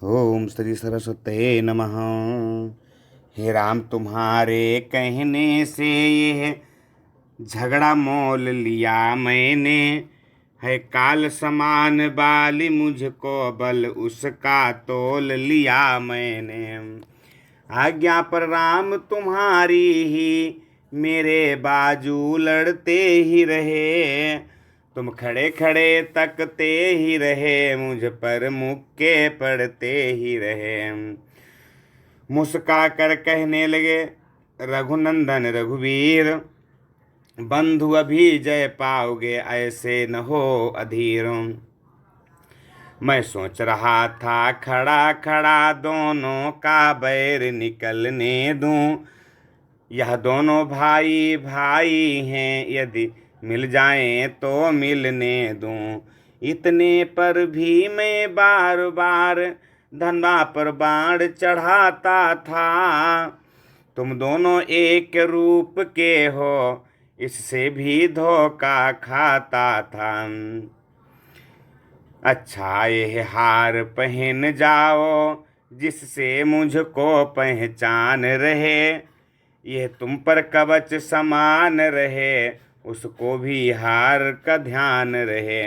ओम श्री सरस्वते नमः। हे राम, तुम्हारे कहने से यह झगड़ा मोल लिया मैंने। है काल समान बाली, मुझको बल उसका तोल लिया मैंने। आज्ञा पर राम तुम्हारी ही, मेरे बाजू लड़ते ही रहे। तुम खड़े खड़े तकते ही रहे, मुझ पर मुक्के पड़ते ही रहे। मुस्का कर कहने लगे रघुनंदन रघुवीर, बंधु अभी जय पाओगे, ऐसे न हो अधीर। मैं सोच रहा था खड़ा खड़ा, दोनों का बैर निकलने दूं। यह दोनों भाई भाई हैं, यदि मिल जाएं तो मिलने दूं। इतने पर भी मैं बार बार धनवा पर बाण चढ़ाता था। तुम दोनों एक रूप के हो, इससे भी धोखा खाता था। अच्छा ये हार पहन जाओ, जिससे मुझको पहचान रहे। यह तुम पर कवच समान रहे, उसको भी हार का ध्यान रहे।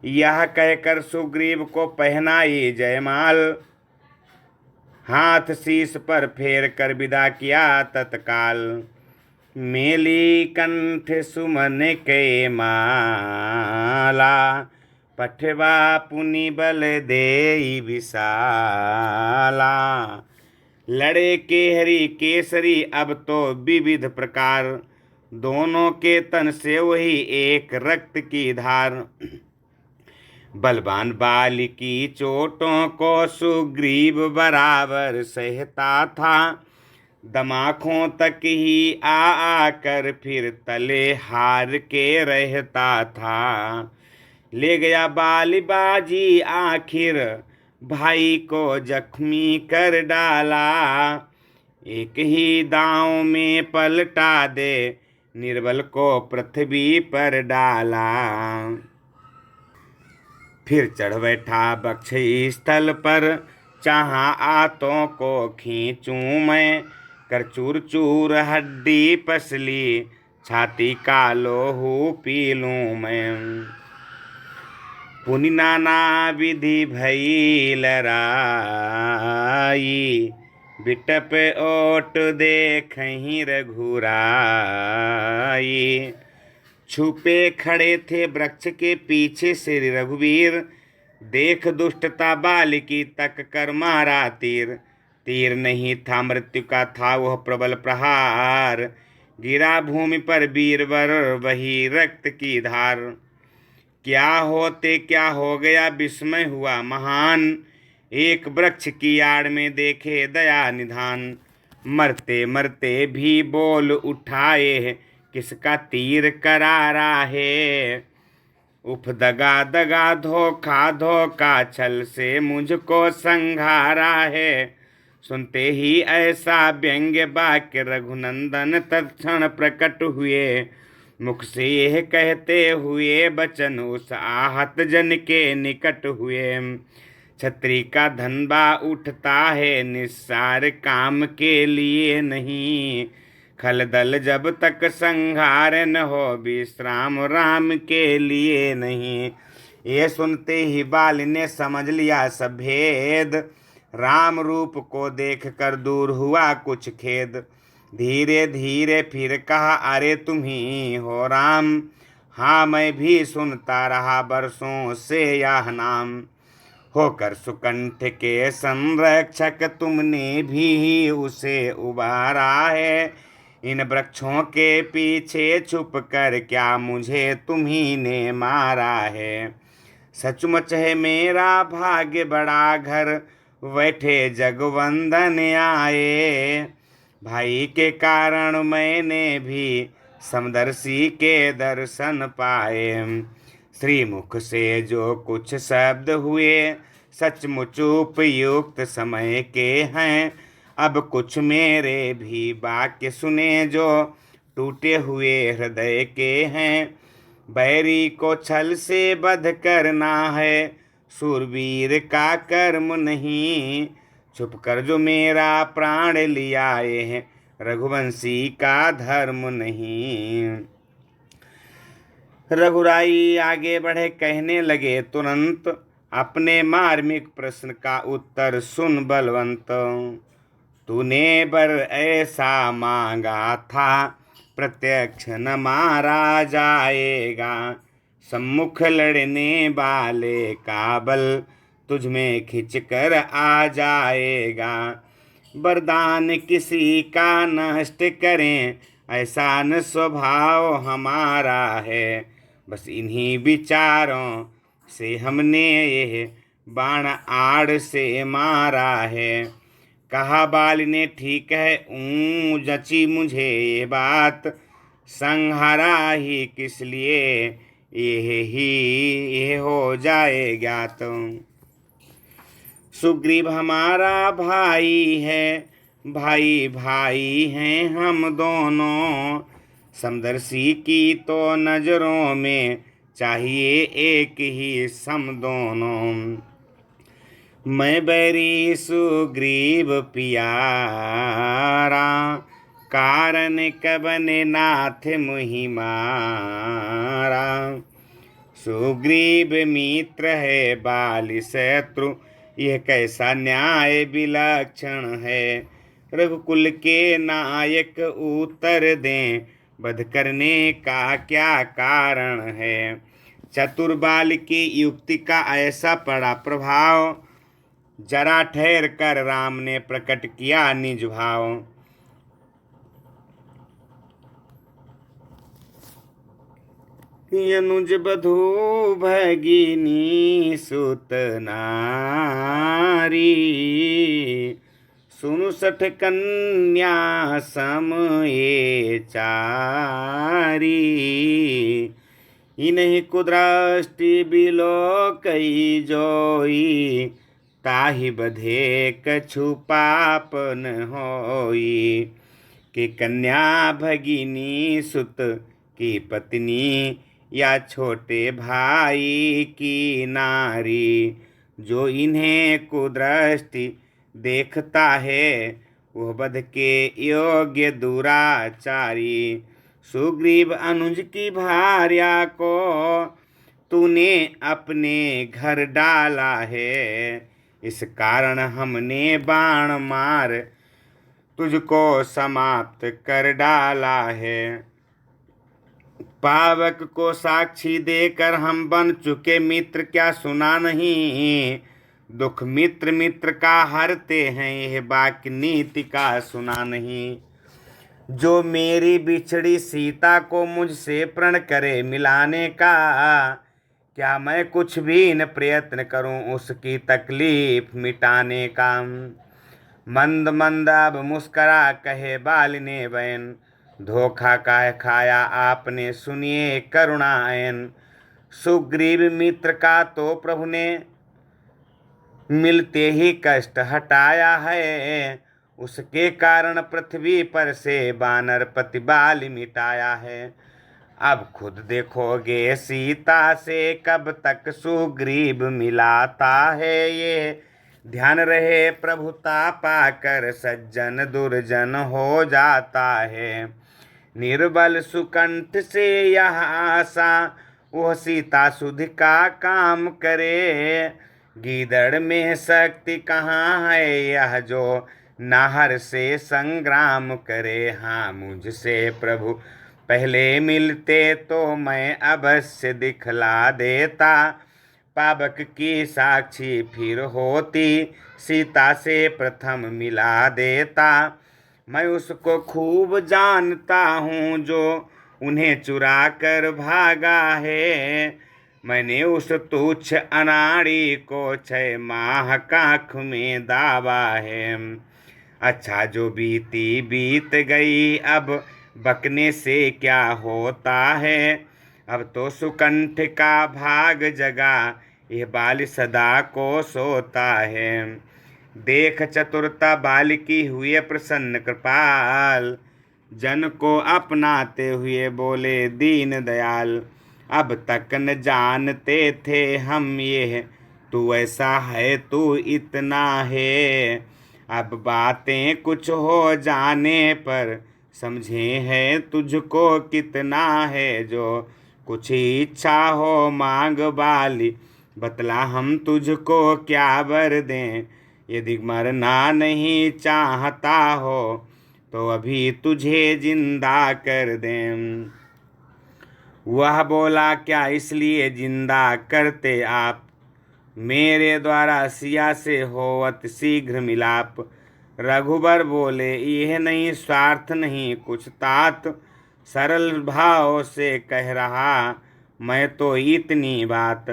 यह कहकर सुग्रीव को पहनाई जयमाल, हाथ शीश पर फेर कर विदा किया तत्काल। मेली कंठ सुमन के माला, पठवा पुनि बल देई विशाला। लड़े केहरी केसरी अब तो विविध प्रकार, दोनों के तन से वही एक रक्त की धार। बलवान बाली की चोटों को सुग्रीव बराबर सहता था। दमाखों तक ही आ आकर फिर तले हार के रहता था। ले गया बाली बाजी आखिर, भाई को जख्मी कर डाला। एक ही दांव में पलटा दे, निर्बल को पृथ्वी पर डाला। फिर चढ़ बैठा वक्ष स्थल पर, चाहा आतों को खींचूं मैं। कर चूर चूर हड्डी पसली, छाती का लोहू पी लूं मैं। पुनि नाना विधि भई लराई, बिटप ओट देखहि रघुराई। छुपे खड़े थे वृक्ष के पीछे से रघुवीर, देख दुष्टता बाल की तक कर मारा तीर। तीर नहीं था मृत्यु का, था वह प्रबल प्रहार। गिरा भूमि पर वीरवर वही रक्त की धार। क्या होते क्या हो गया, विस्मय हुआ महान। एक वृक्ष की आड़ में देखे दया निधान। मरते मरते भी बोल उठाए, किसका तीर करारा है। उफ दगा दगा धोखा धोखा, छल से मुझको संघारा है। सुनते ही ऐसा व्यंग्य वाक्य, रघुनंदन तत्क्षण प्रकट हुए। मुख से यह कहते हुए बचन, उस आहत जन के निकट हुए। छत्री का धनबा उठता है, निस्सार काम के लिए नहीं। खल दल जब तक संहार न हो, विश्राम राम के लिए नहीं। ये सुनते ही बाल ने समझ लिया सब भेद, राम रूप को देख कर दूर हुआ कुछ खेद। धीरे धीरे फिर कहा, अरे तुम ही हो राम। हाँ मैं भी सुनता रहा बरसों से यह नाम। होकर सुकंठ के संरक्षक तुमने भी उसे उबारा है। इन वृक्षों के पीछे छुप कर क्या मुझे तुम्ही ने मारा है। सचमुच है मेरा भाग्य बड़ा, घर बैठे जगवंदन आए। भाई के कारण मैंने भी समदर्शी के दर्शन पाए। श्रीमुख से जो कुछ शब्द हुए, सचमुच उपयुक्त समय के हैं। अब कुछ मेरे भी वाक्य सुने, जो टूटे हुए हृदय के हैं। बैरी को छल से वध करना है, सूरवीर का कर्म नहीं, छुप कर जो मेरा प्राण लिया है रघुवंशी का धर्म नहीं। रघुराई आगे बढ़े कहने लगे तुरंत, अपने मार्मिक प्रश्न का उत्तर सुन बलवंत। तूने बर ऐसा मांगा था, प्रत्यक्ष न मारा जाएगा। सम्मुख लड़ने वाले का बल तुझ में खिंच कर आ जाएगा। वरदान किसी का नष्ट करें, ऐसा न स्वभाव हमारा है। बस इन्हीं विचारों से हमने ये बाण आड़ से मारा है। कहा बाल ने ठीक है जची मुझे ये बात, संहारा ही किस लिए ये हो जाए ज्ञात। सुग्रीव हमारा भाई है, भाई भाई हैं हम दोनों। समदर्शी की तो नजरों में चाहिए एक ही सम दोनों। मैं बैरी सुग्रीव पियारा, कारण कबन नाथ मुहि मारा। सुग्रीव मित्र है बाली शत्रु, यह कैसा न्याय विलक्षण है। रघुकुल के नायक उत्तर दें, वध करने का क्या कारण है। चतुर बाल की युक्ति का ऐसा पड़ा प्रभाव, जरा ठहर कर राम ने प्रकट किया निज भाव। अनुज बधू भगिनी सुत नारी, सुनु सठ कन्या सम ये चारी। इन्हीं कुदृष्टि बिलो कई जोई, ताहि बधे कछु पाप न होई। कि कन्या भगिनी सुत की पत्नी, या छोटे भाई की नारी। जो इन्हें कुदृष्टि देखता है, वह वध के योग्य दुराचारी। सुग्रीव अनुज की भार्या को तूने अपने घर डाला है, इस कारण हमने बाण मार तुझको समाप्त कर डाला है। पावक को साक्षी देकर हम बन चुके मित्र, क्या सुना नहीं। दुख मित्र मित्र का हरते हैं, यह बाकी नीति का सुना नहीं। जो मेरी बिछड़ी सीता को मुझसे प्रण करे मिलाने का, क्या मैं कुछ भी न प्रयत्न करूं उसकी तकलीफ मिटाने का। मंद मंद अब मुस्करा कहे बाल ने बहन, धोखा का खाया आपने सुनिए करुणायन। सुग्रीव मित्र का तो प्रभु ने मिलते ही कष्ट हटाया है, उसके कारण पृथ्वी पर से वानर पति बाल मिटाया है। अब खुद देखोगे सीता से कब तक सुग्रीव मिलाता है। ये ध्यान रहे प्रभुता पाकर सज्जन दुर्जन हो जाता है। निर्बल सुकंठ से यह आशा, वह सीता सुध का काम करे। गीदड़ में शक्ति कहाँ है, यह जो नाहर से संग्राम करे। हाँ मुझसे प्रभु पहले मिलते तो मैं अवश्य दिखला देता। पावक की साक्षी फिर होती, सीता से प्रथम मिला देता। मैं उसको खूब जानता हूँ जो उन्हें चुरा कर भागा है। मैंने उस तुच्छ अनाड़ी को 6 माह काख में दावा है। अच्छा जो बीती बीत गई, अब बकने से क्या होता है। अब तो सुकंठ का भाग जगा, यह बाल सदा को सोता है। देख चतुरता बाल की हुए प्रसन्न कृपाल, जन को अपनाते हुए बोले दीन दयाल। अब तक न जानते थे हम ये तू ऐसा है तू इतना है। अब बातें कुछ हो जाने पर समझे है तुझको कितना है। जो कुछ इच्छा हो मांग बाली, बतला हम तुझको क्या वर दें। यदि मरना नहीं चाहता हो तो अभी तुझे जिंदा कर दें। वह बोला, क्या इसलिए जिंदा करते आप, मेरे द्वारा सिया से होवत शीघ्र मिलाप। रघुबर बोले, यह नहीं स्वार्थ नहीं कुछ तात, सरल भाव से कह रहा मैं तो इतनी बात।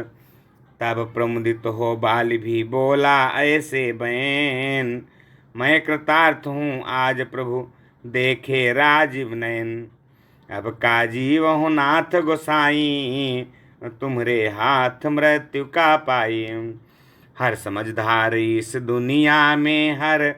तब प्रमुदित हो बाली भी बोला ऐसे बैन, मैं कृतार्थ हूँ आज प्रभु देखे राजीव नयन। अब काजी वहु नाथ गोसाई, तुम्हारे हाथ मृत्यु का पाई। हर समझदार इस दुनिया में हर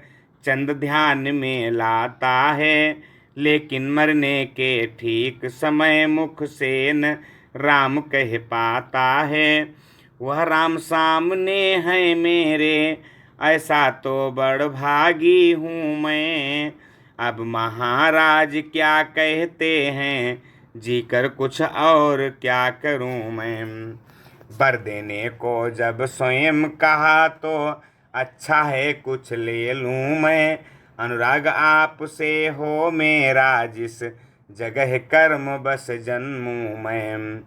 चंद ध्यान में लाता है, लेकिन मरने के ठीक समय मुख से न राम कह पाता है। वह राम सामने है मेरे, ऐसा तो बड़ भागी हूँ मैं। अब महाराज क्या कहते हैं, जीकर कुछ और क्या करूं मैं। वर देने को जब स्वयं कहा तो अच्छा है कुछ ले लूं मैं। अनुराग आपसे हो मेरा जिस जगह कर्म बस जन्मूं मैं।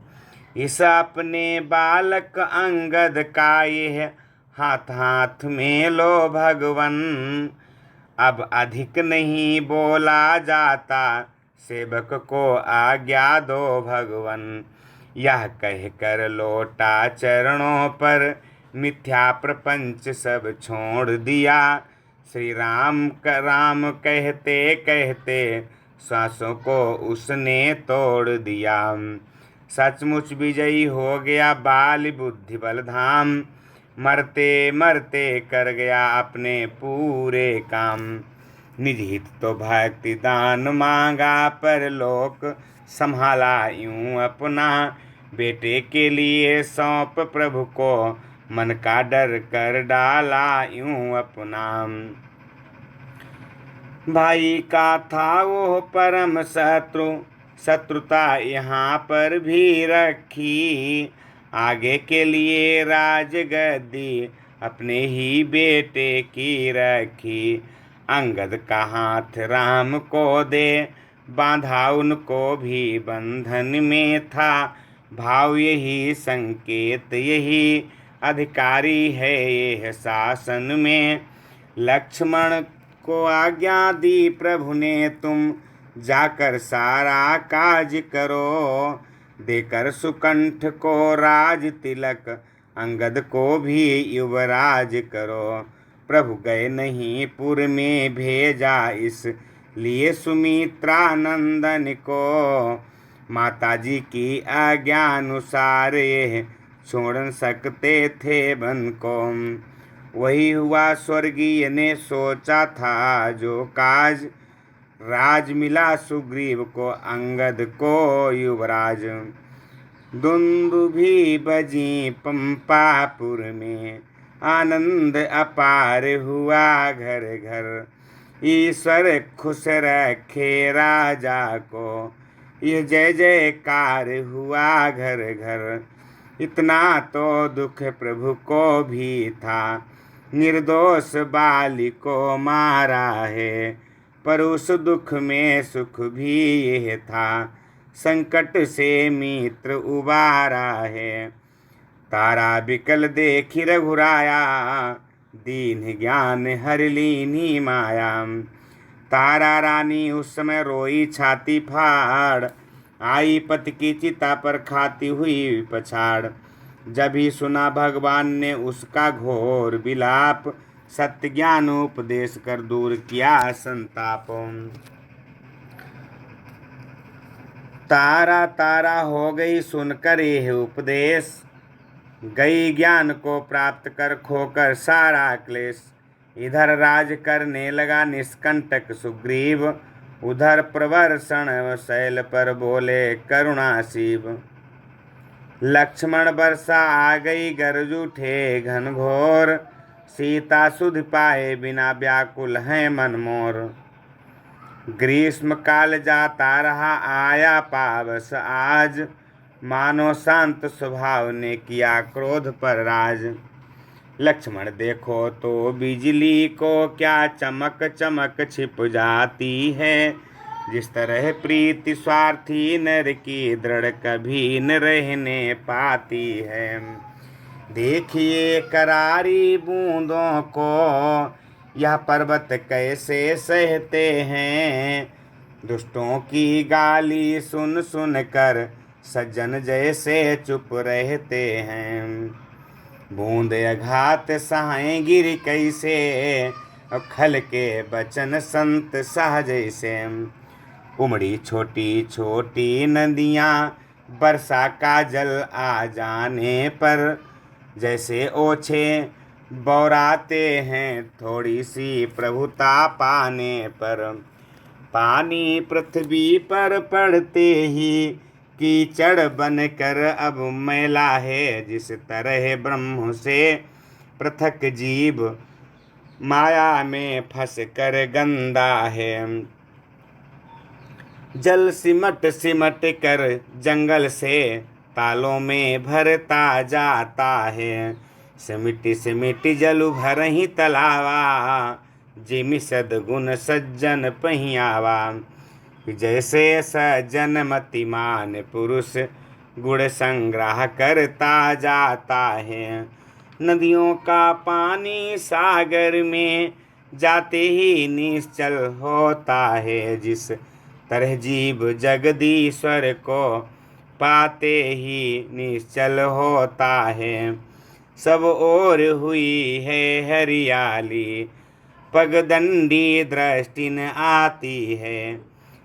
इस अपने बालक अंगद का यह हाथ हाथ में लो भगवन। अब अधिक नहीं बोला जाता, सेवक को आज्ञा दो भगवन। यह कह कर लौटा चरणों पर, मिथ्या प्रपंच सब छोड़ दिया। श्री राम राम कहते कहते सांसों को उसने तोड़ दिया। सचमुच विजयी हो गया बाल बुद्धि बल धाम, मरते मरते कर गया अपने पूरे काम। निज हित तो भक्ति दान मांगा, पर लोक संभाला यूं अपना। बेटे के लिए सौंप प्रभु को, मन का डर कर डाला यूं अपना। भाई का था वो परम शत्रु, शत्रुता यहाँ पर भी रखी। आगे के लिए राजगद्दी अपने ही बेटे की रखी। अंगद का हाथ राम को दे, बांधा उनको भी बंधन में था। भाव यही संकेत यही अधिकारी है यह शासन में। लक्ष्मण को आज्ञा दी प्रभु ने, तुम जाकर सारा काज करो। देकर सुकंठ को राज तिलक, अंगद को भी युवराज करो। प्रभु गए नहीं पुर में भेजा, इस लिए सुमित्रा नंदन को। माताजी की आज्ञानुसार ये छोड़ सकते थे बन को। वही हुआ स्वर्गीय ने सोचा था जो काज, राज मिला सुग्रीव को अंगद को युवराज। दुंदुभी बजी पंपापुर में, आनंद अपार हुआ घर घर। ईश्वर खुश रखे राजा को, यह जय जयकार हुआ घर घर। इतना तो दुख प्रभु को भी था, निर्दोष बाली को मारा है। पर उस दुख में सुख भी यह था, संकट से मित्र उबारा है। तारा बिकल देखी रघुराया, दीन ज्ञान हर लीनी माया। तारा रानी उस समय रोई छाती फाड़, आई पति की चिता पर खाती हुई पछाड़। जब ही सुना भगवान ने उसका घोर विलाप, सत्य ज्ञान उपदेश कर दूर किया संताप। तारा तारा हो गई सुनकर यह उपदेश, गई ज्ञान को प्राप्त कर खोकर सारा क्लेश। इधर राज करने लगा निष्कंटक सुग्रीव, उधर प्रवर्षण शैल पर बोले करुणा शिव। लक्ष्मण बरसा आ गई गरज उठे घनघोर, सीता सुध पाए बिना व्याकुल है मन मोर। ग्रीष्म काल जाता रहा आया पावस आज, मानो शांत स्वभाव ने किया क्रोध पर राज। लक्ष्मण देखो तो बिजली को क्या चमक चमक छिप जाती है, जिस तरह प्रीति स्वार्थी नर की दृढ़ कभी न रहने पाती है। देखिए करारी बूंदों को यह पर्वत कैसे सहते हैं, दुष्टों की गाली सुन सुन कर सज्जन जैसे चुप रहते हैं। बूंद अघात सहाय गिर कैसे, और खल के बचन संत सहज से। उमड़ी छोटी छोटी नदियाँ वर्षा का जल आ जाने पर, जैसे ओछे बौराते हैं थोड़ी सी प्रभुता पाने पर। पानी पृथ्वी पर पड़ते ही कीचड़ बनकर अब मैला है, जिस तरह ब्रह्म से पृथक जीव माया में फंस कर गंदा है। जल सिमट सिमट कर जंगल से तालों में भरता जाता है, सिमिटी सिमिटी जल भर ही तलावा, जिमि सद्गुण सज्जन पहियावा। जैसे सज्जन मतिमान पुरुष गुण संग्रह करता जाता है, नदियों का पानी सागर में जाते ही निश्चल होता है, जिस तरह जीव जगदीश्वर को पाते ही निश्चल होता है। सब ओर हुई है हरियाली, पगदंडी दृष्टि न आती है,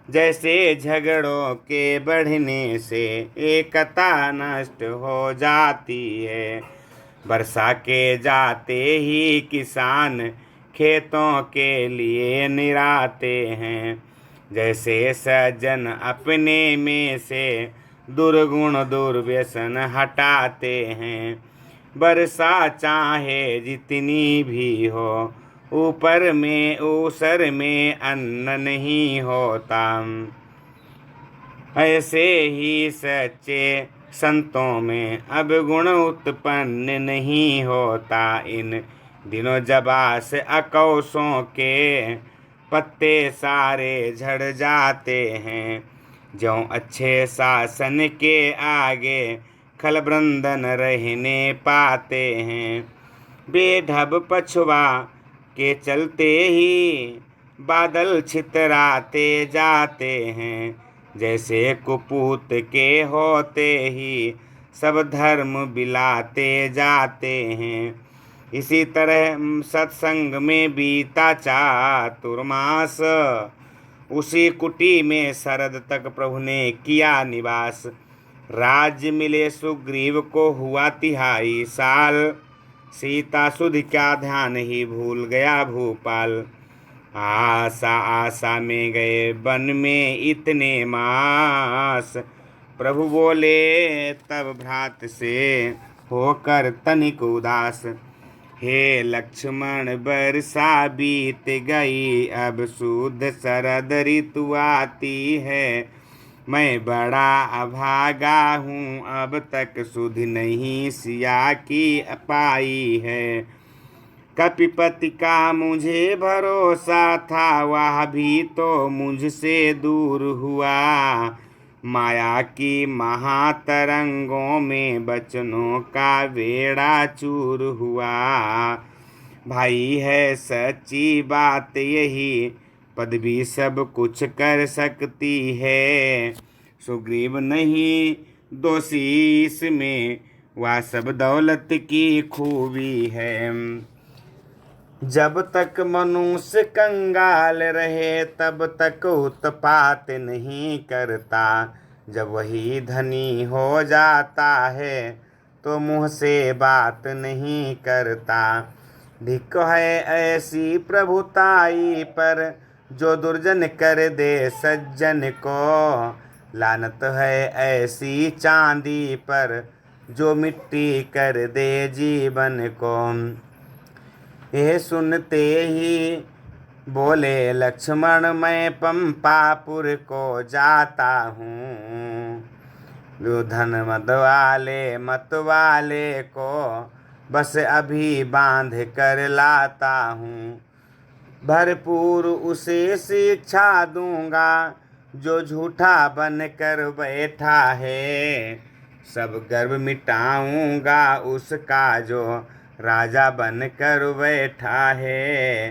जैसे झगड़ों के बढ़ने से एकता नष्ट हो जाती है। वर्षा के जाते ही किसान खेतों के लिए निराते हैं, जैसे सज्जन अपने में से दुर्गुण दुर्व्यसन हटाते हैं। वर्षा चाहे जितनी भी हो, ऊपर में ऊसर में अन्न नहीं होता, ऐसे ही सच्चे संतों में अब गुण उत्पन्न नहीं होता। इन दिनों जबास अकौशों के पत्ते सारे झड़ जाते हैं, ज्यों अच्छे शासन के आगे खलबृंदन रहने पाते हैं। बेढब पछुआ के चलते ही बादल छितराते जाते हैं, जैसे कुपूत के होते ही सब धर्म बिलाते जाते हैं। इसी तरह सत्संग में बीता चातुर्मास, उसी कुटी में शरद तक प्रभु ने किया निवास। राज्य मिले सुग्रीव को हुआ 3 साल, सीता सुध क्या ध्यान ही भूल गया भूपाल। आशा आशा में गए वन में इतने मास, प्रभु बोले तब भ्रात से होकर तनिक उदास। हे लक्ष्मण वर्षा बीत गई, अब शुद्ध शरद ऋतु आती है। मैं बड़ा अभागा हूँ, अब तक सुध नहीं सिया की पाई है। कपिपति का मुझे भरोसा था, वह भी तो मुझसे दूर हुआ। माया की महातरंगों में बचनों का बेड़ा चूर हुआ। भाई है सच्ची बात यही, पदवी सब कुछ कर सकती है। सुग्रीव नहीं दोषी इसमें, वह सब दौलत की खूबी है। जब तक मनुष्य कंगाल रहे तब तक उत्पात नहीं करता, जब वही धनी हो जाता है तो मुँह से बात नहीं करता। धिक् है ऐसी प्रभुताई पर, जो दुर्जन कर दे सज्जन को। लानत है ऐसी चांदी पर, जो मिट्टी कर दे जीवन को। यह सुनते ही बोले लक्ष्मण, मैं पंपापुर को जाता हूँ। धन मत वाले को बस अभी बांध कर लाता हूँ। भरपूर उसे शिक्षा दूंगा जो झूठा बन कर बैठा है। सब गर्व मिटाऊंगा उसका जो राजा बन कर बैठा है।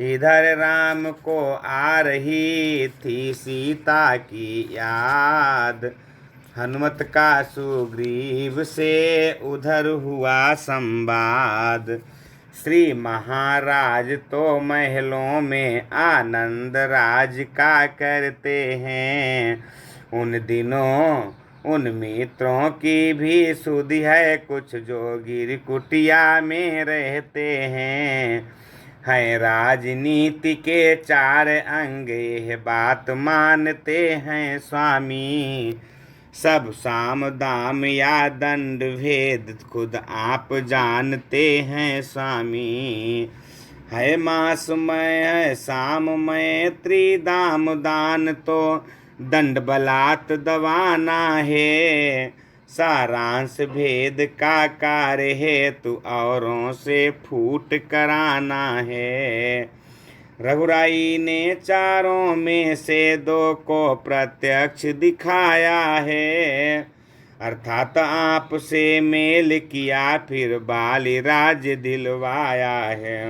इधर राम को आ रही थी सीता की याद। हनुमत का सुग्रीव से उधर हुआ संवाद। श्री महाराज तो महलों में आनंद राज का करते हैं। उन दिनों उन मित्रों की भी सुधि है कुछ जो गिर कुटिया में रहते हैं। है राजनीति के चार अंग यह बात मानते हैं स्वामी। सब साम दाम या दंड भेद खुद आप जानते हैं स्वामी। है मासमय है साममय त्रिदाम दान तो दंड बलात् दबाना है। सारांश भेद का कार्य हेतु औरों से फूट कराना है। रघुराई ने चारों में से दो को प्रत्यक्ष दिखाया है। अर्थात आपसे मेल किया फिर बाली राज्य दिलवाया है।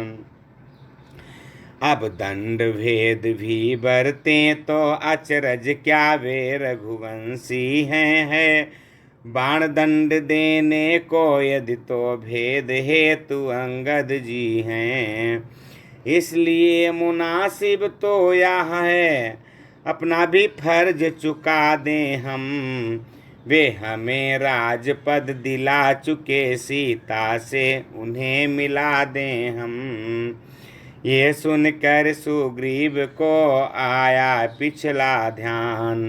अब दंड भेद भी बरते तो अचरज क्या वे रघुवंशी हैं। बाण दंड देने को यदि तो भेद हेतु अंगद जी हैं। इसलिए मुनासिब तो यह है अपना भी फर्ज चुका दें हम। वे हमें राजपद दिला चुके सीता से उन्हें मिला दें हम। ये सुनकर सुग्रीव को आया पिछला ध्यान।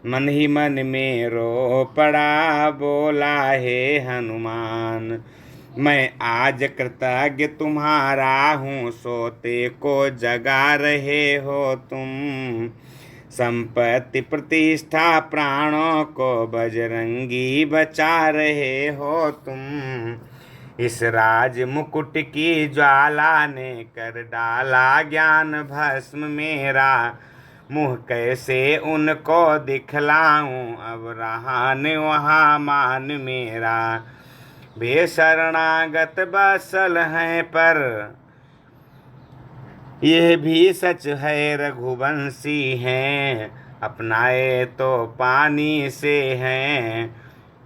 मन ही मन में रो पड़ा बोला हे हनुमान। मैं आज कृतज्ञ तुम्हारा हूँ सोते को जगा रहे हो तुम। संपत्ति प्रतिष्ठा प्राणों को बजरंगी बचा रहे हो तुम। इस राज मुकुट की ज्वाला ने कर डाला ज्ञान भस्म मेरा। मुँह कैसे उनको दिखलाऊं अब रहा न वहाँ मान मेरा। वे शरणागत बसल हैं पर यह भी सच है रघुवंशी हैं। अपनाए तो पानी से हैं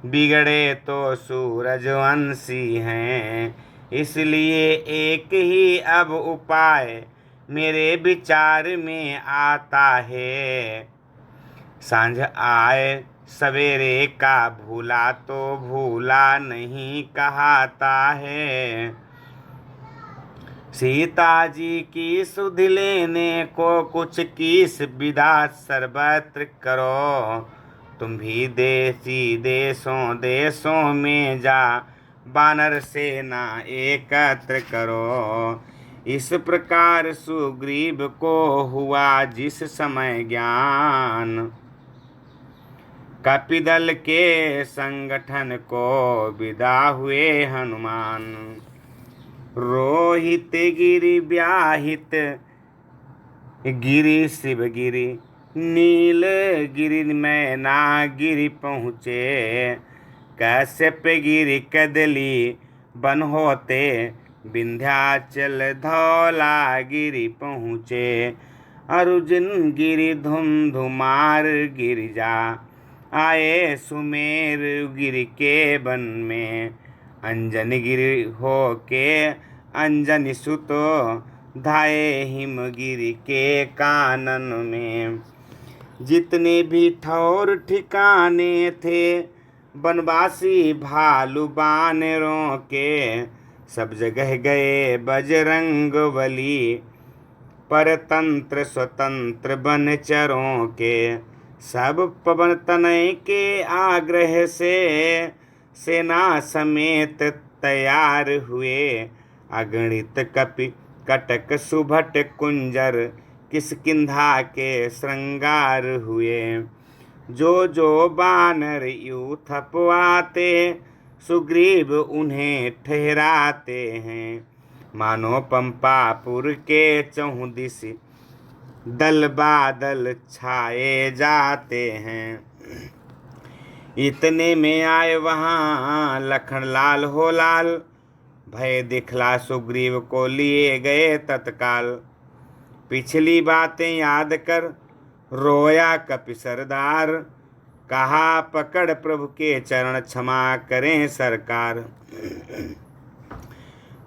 बिगड़े तो सूरजवंशी हैं। इसलिए एक ही अब उपाय मेरे विचार में आता है। सांझ आए सवेरे का भूला तो भूला नहीं कहाता है। सीता जी की सुध लेने को कुछ किस विधा सर्वत्र करो। तुम भी देशी देशों देशों में जा बानर सेना एकत्र करो। इस प्रकार सुग्रीव को हुआ जिस समय ज्ञान। कपिदल के संगठन को विदा हुए हनुमान। रोहित गिरि ब्याहित गिरि शिव गिरि नील गिरि मैना गिरि पहुँचे। कश्यप गिरि कदली बन होते विंध्याचल धौला गिरि पहुँचे। अर्जुन गिरि धुमधुमार गिरिजा आए सुमेर गिरि के वन में। अंजन गिरि हो के अंजनी सुतो धाये हिमगिरि के कानन में। जितने भी ठौर ठिकाने थे बनवासी भालू बानरों के। सब जगह गए बजरंग बली परतंत्र स्वतंत्र बनचरों के। सब पवन तनय के आग्रह से सेना समेत तैयार हुए। अगणित कपि कटक सुभट कुंजर किष्किंधा के श्रृंगार हुए। जो जो बानर यूं थपवाते सुग्रीव उन्हें ठहराते हैं। मानो पंपापुर के चहुदिश दल बादल छाए जाते हैं। इतने में आए वहाँ लखन लाल हो लाल, भय दिखला सुग्रीव को लिए गए तत्काल। पिछली बातें याद कर रोया कपि सरदार, कहा पकड़ प्रभु के चरण क्षमा करें सरकार।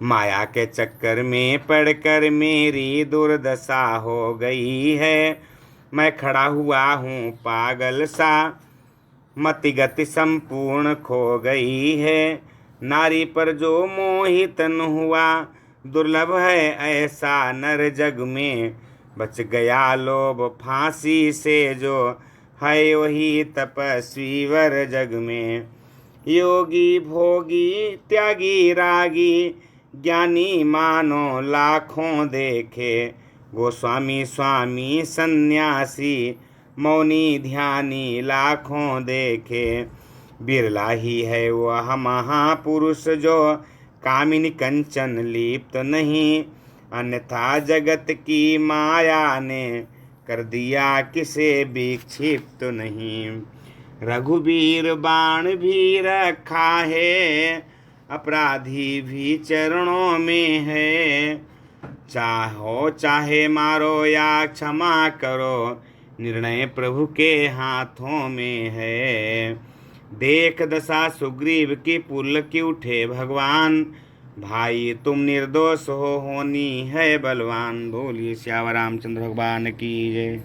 माया के चक्कर में पड़कर मेरी दुर्दशा हो गई है। मैं खड़ा हुआ हूँ पागल सा, मति गति संपूर्ण खो गई है। नारी पर जो मोहित न हुआ, दुर्लभ है ऐसा नर जग में। बच गया लोभ फांसी से जो है वही तपस्वी वर जग में। योगी भोगी त्यागी रागी ज्ञानी मानो लाखों देखे। गोस्वामी स्वामी सन्यासी मौनी ध्यानी लाखों देखे। बिरला ही है वह महापुरुष जो कामिनी कंचन लिप्त नहीं। अन्यथा जगत की माया ने कर दिया किसे विक्षिप्त नहीं। रघुबीर बाण भी रखा है, अपराधी भी चरणों में है। चाहो चाहे मारो या क्षमा करो, निर्णय प्रभु के हाथों में है। देख दशा सुग्रीव की पुलक उठे भगवान, भाई तुम निर्दोष हो होनी है बलवान। बोलिए श्याम रामचंद्र भगवान की जय।